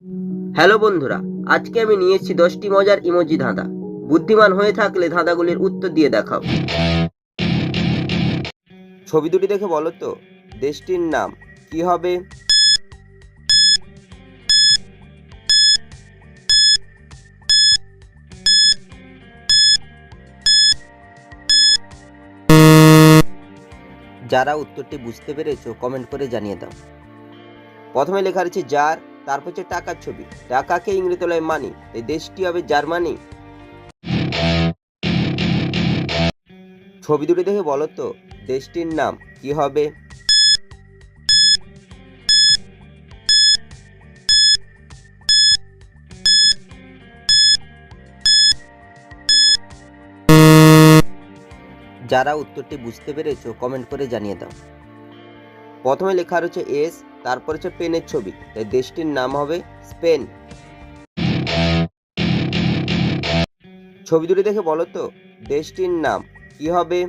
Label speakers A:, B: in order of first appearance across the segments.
A: Hello বন্ধুরা, আজকে আমি নিয়ে এসেছি 10টি মজার ইমোজি ধাঁধা। বুদ্ধিমান হয়ে থাকলে ধাঁধাগুলির উত্তর দিয়ে দেখাও। ছবি দুটি দেখে বলো তো দেশটির নাম কি হবে? যারা উত্তরটি বুঝতে পেরেছো কমেন্ট করে জানিয়ে দাও। প্রথমে লেখা রয়েছে জার, তারপর হচ্ছে টাকার ছবি। টাকাকে ইংরেজি মানি, এই দেশটি হবে জার্মানি। ছবি দুটি দেখে বলো তো দেশটির নাম কি হবে? যারা উত্তরটি বুঝতে পেরেছো কমেন্ট করে জানিয়ে দাও। প্রথমে লেখা রয়েছে এস, তারপর হচ্ছে পেনের ছবি, তাই দেশটির নাম হবে স্পেন। ছবি দুটি দেখে বলো তো দেশটির নাম কি হবে?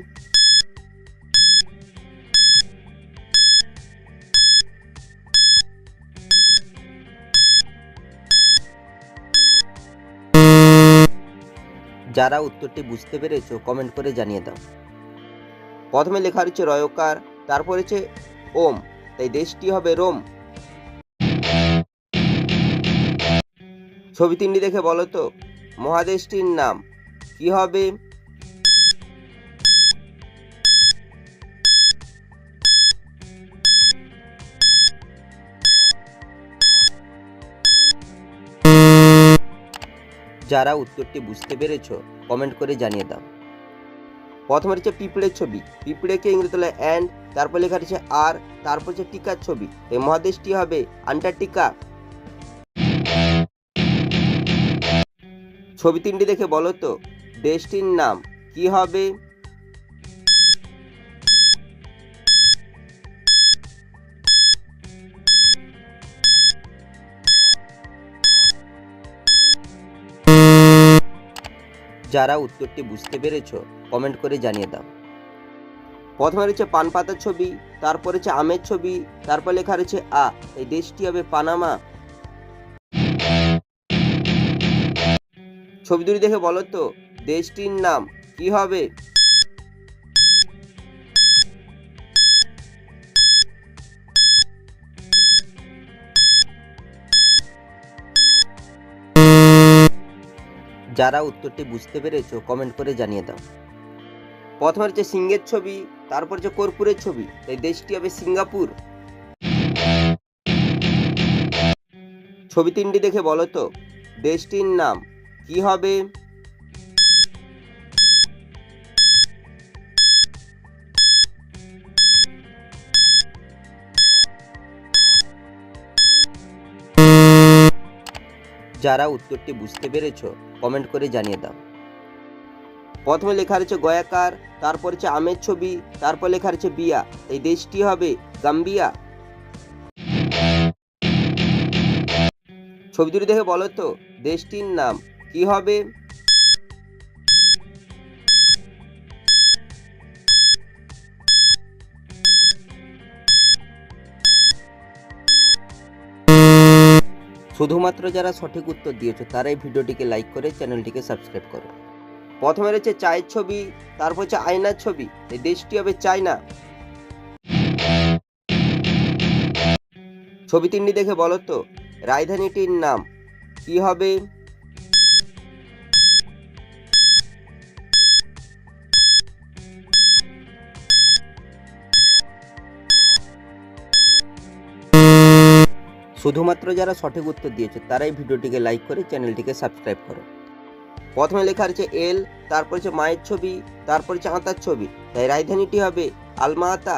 A: যারা উত্তরটি বুঝতে পেরেছো কমেন্ট করে জানিয়ে দাও। প্রথমে লেখা রয়েছে রয়কার, তারপর হচ্ছে ওম, তাই দেশটি হবে রোম। ছবি তিনটি দেখে বলো তো মহাদেশটির নাম কি হবে? যারা উত্তরটি বুঝতে পেরেছো কমেন্ট করে জানিয়ে দাও। প্রথমে রয়েছে পিঁপড়ের ছবি, পিঁপড়েকে ইংরেজি অ্যান্ড, তারপর লেখা রয়েছে আর, তারপর হচ্ছে টিকার ছবি, এই মহাদেশটি হবে আন্টার্কটিকা। ছবি তিনটি দেখে বলো তো দেশটির নাম কি হবে? যারা উত্তরটি বুঝতে পেরেছো কমেন্ট করে জানিয়ে দাও। প্রথমে রয়েছে পান পাতার ছবি, তারপর হচ্ছে আমের ছবি, তারপর লেখা রয়েছে এই দেশটি হবে পানামা। ছবি দুটি দেখে বলো তো দেশটির নাম কি হবে? যারা উত্তরটি বুঝতে পেরেছো কমেন্ট করে জানিয়ে দাও। প্রথমে হচ্ছে সিংহের ছবি, তারপর হচ্ছে কর্পূরের ছবি, এই দেশটি হবে সিঙ্গাপুর। ছবি তিনটি দেখে বলো তো দেশটির নাম কি হবে? যারা উত্তরটি বুঝতে পেরেছো কমেন্ট করে জানিয়ে দাও। প্রথমে লেখা রয়েছে গয়াকার, তারপর হচ্ছে আমের ছবি, তারপর লেখা রয়েছে বিয়া, এই দেশটি হবে গাম্বিয়া। ছবি দুটি দেখে বলো তো দেশটির নাম কি হবে? শুধুমাত্র যারা সঠিক উত্তর দিয়েছো তারাই ভিডিওটিকে লাইক করে চ্যানেলটিকে সাবস্ক্রাইব করো। প্রথমে রয়েছে চায়ের ছবি, তারপর হচ্ছে আয়নার ছবি, এই দেশটি হবে চায়না। ছবি তিনটি দেখে বলো তো রাজধানীটির নাম কি হবে? শুধুমাত্র যারা সঠিক উত্তর দিয়েছে তারাই ভিডিওটিকে লাইক করে চ্যানেলটিকে সাবস্ক্রাইব করো। প্রথমে লেখা রয়েছে এল, তারপর হচ্ছে মায়ের ছবি, তারপর হচ্ছে আতার ছবি, তাই রাজধানীটি হবে আলমাআতা।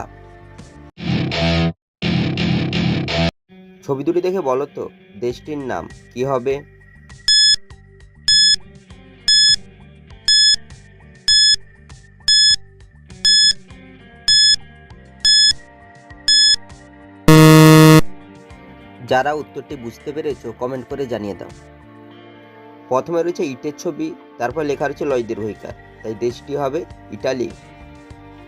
A: ছবি দুটি দেখে বলো তো দেশটির নাম কি হবে? যারা উত্তরটি বুঝতে পেরেছো কমেন্ট করে জানিয়ে দাও। প্রথমে রয়েছে ইটের ছবি, তারপর লেখা রয়েছে লয় দীর্ঘইকার, তাই দেশটি হবে ইটালি।